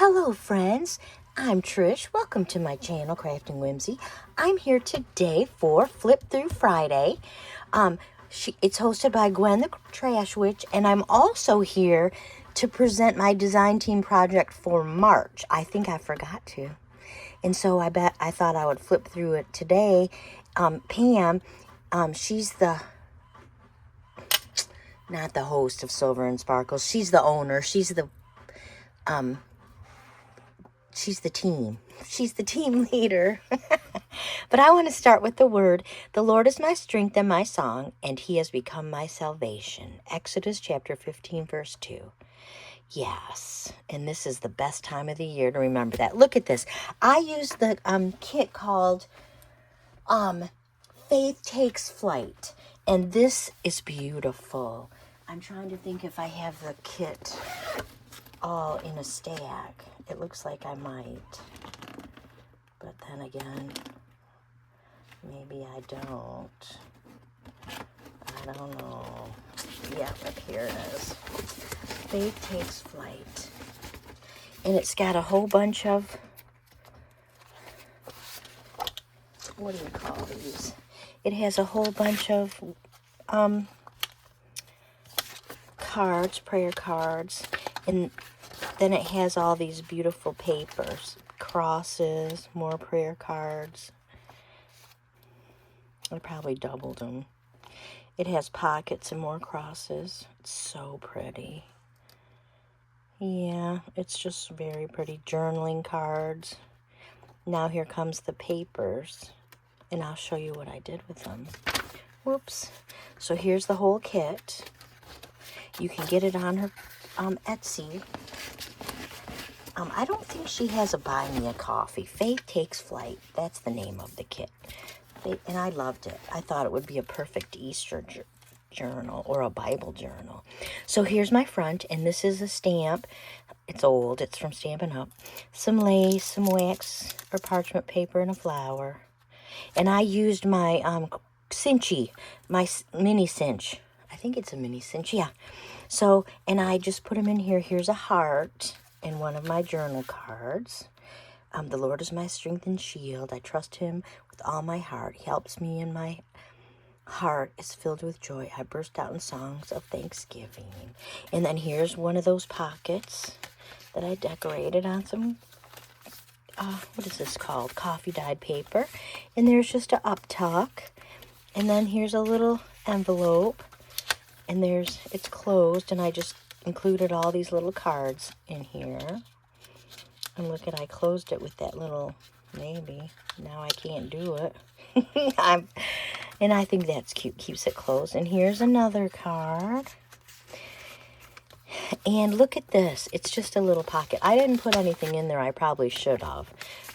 Hello friends, I'm Trish. Welcome to my channel, Crafting Whimsy. I'm here today for Flip Through Friday. It's hosted by Gwen the Trash Witch, and I'm also here to present my design team project for March. I think I forgot to. And so I thought I would flip through it today. Pam, she's not the host of Silver and Sparkles. She's the owner. She's the team. She's the team leader. But I want to start with the word. The Lord is my strength and my song, and he has become my salvation. Exodus chapter 15, verse 2. Yes, and this is the best time of the year to remember that. Look at this. I used the kit called Faith Takes Flight, and this is beautiful. I'm trying to think if I have the kit all in a stack. It looks like I might, but then again, maybe I don't. I don't know. Yeah, but here it is. Faith Takes Flight. And it's got a whole bunch of, what do you call these? It has a whole bunch of cards, prayer cards, and then it has all these beautiful papers, crosses, more prayer cards. I probably doubled them. It has pockets and more crosses. It's so pretty. Yeah, it's just very pretty. Journaling cards. Now here comes the papers, and I'll show you what I did with them. Whoops. So here's the whole kit. You can get it on her Etsy. I don't think she has a Buy Me a Coffee. Faith Takes Flight. That's the name of the kit. And I loved it. I thought it would be a perfect Easter journal or a Bible journal. So here's my front, and this is a stamp. It's old. It's from Stampin' Up. Some lace, some wax or parchment paper, and a flower. And I used my cinchy, my mini cinch. I think it's a mini cinch, yeah. So, and I just put them in here. Here's a heart and one of my journal cards. The Lord is my strength and shield. I trust him with all my heart. He helps me, and my heart is filled with joy. I burst out in songs of thanksgiving. And then here's one of those pockets that I decorated on some, what is this called? Coffee dyed paper. And there's just a up tuck. And then here's a little envelope. And it's closed, and I just included all these little cards in here. And look at, I closed it with that little, maybe. Now I can't do it. And I think that's cute. Keeps it closed. And here's another card. And look at this. It's just a little pocket. I didn't put anything in there. I probably should have,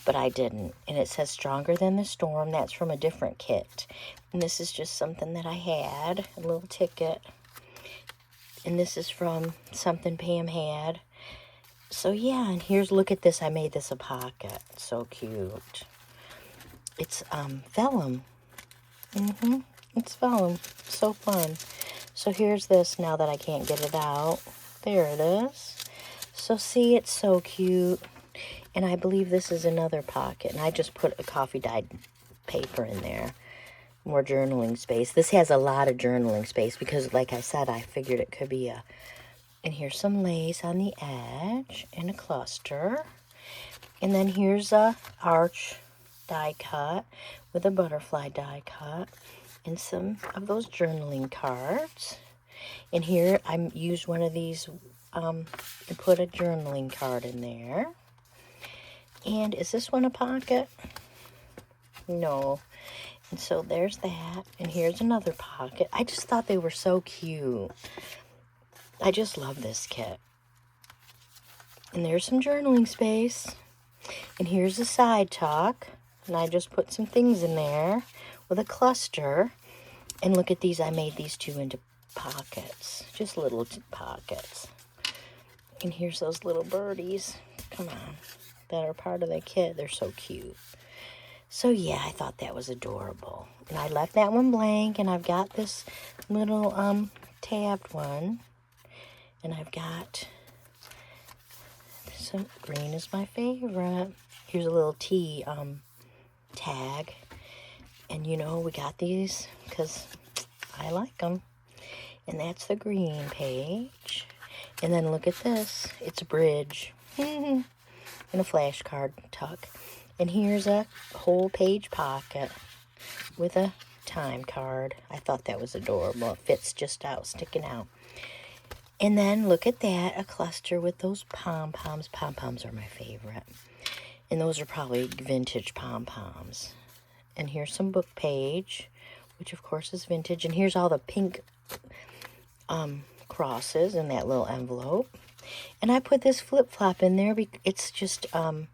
but I didn't. And it says Stronger Than the Storm. That's from a different kit. And this is just something that I had. A little ticket. And this is from something Pam had. So yeah, and look at this. I made this a pocket. So cute. It's vellum. It's vellum. So fun. So here's this now that I can't get it out. There it is. So see, it's so cute. And I believe this is another pocket. And I just put a coffee dyed paper in there. More journaling space. This has a lot of journaling space because, like I said, I figured it could be and here's some lace on the edge and a cluster. And then here's a arch die cut with a butterfly die cut and some of those journaling cards. And here I used one of these and put a journaling card in there. And is this one a pocket? No. And so there's that. And here's another pocket. I just thought they were so cute. I just love this kit. And there's some journaling space. And here's a side tuck. And I just put some things in there with a cluster. And look at these. I made these two into pockets. Just little pockets. And here's those little birdies. Come on. That are part of the kit. They're so cute. So yeah, I thought that was adorable. And I left that one blank. And I've got this little tabbed one. And I've got some green is my favorite. Here's a little T tag. And you know, we got these because I like them. And that's the green page. And then look at this. It's a bridge. And a flashcard tuck. And here's a whole page pocket with a time card. I thought that was adorable. It fits just out, sticking out. And then look at that, a cluster with those pom-poms. Pom-poms are my favorite. And those are probably vintage pom-poms. And here's some book page, which of course is vintage. And here's all the pink crosses in that little envelope. And I put this flip-flop in there because it's just, oh,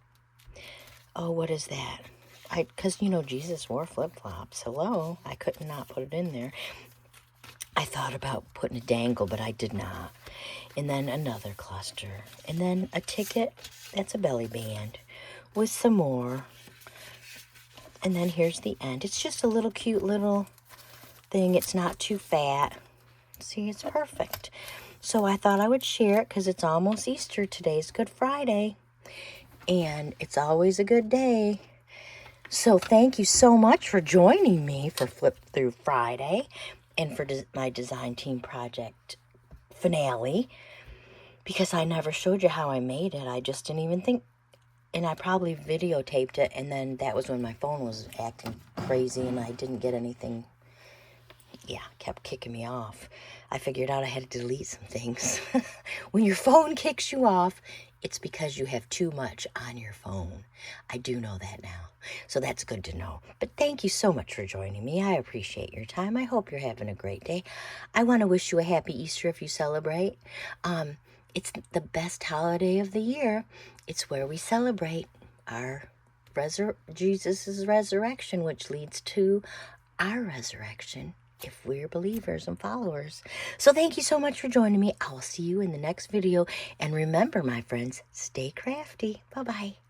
what is that? Because, you know, Jesus wore flip-flops. Hello. I could not put it in there. I thought about putting a dangle, but I did not. And then another cluster. And then a ticket. That's a belly band with some more. And then here's the end. It's just a little cute little thing. It's not too fat. See, it's perfect. So I thought I would share it because it's almost Easter. Today's Good Friday. And it's always a good day. So thank you so much for joining me for Flip Through Friday and for my design team project finale. Because I never showed you how I made it. I just didn't even think. And I probably videotaped it, and then that was when my phone was acting crazy and I didn't get anything. Yeah, kept kicking me off. I figured out I had to delete some things. When your phone kicks you off, it's because you have too much on your phone. I do know that now, so that's good to know. But thank you so much for joining me. I appreciate your time. I hope you're having a great day. I want to wish you a happy Easter if you celebrate. It's the best holiday of the year. It's where we celebrate our Jesus' resurrection, which leads to our resurrection if we're believers and followers. So thank you so much for joining me. I will see you in the next video. And remember, my friends, stay crafty. Bye-bye.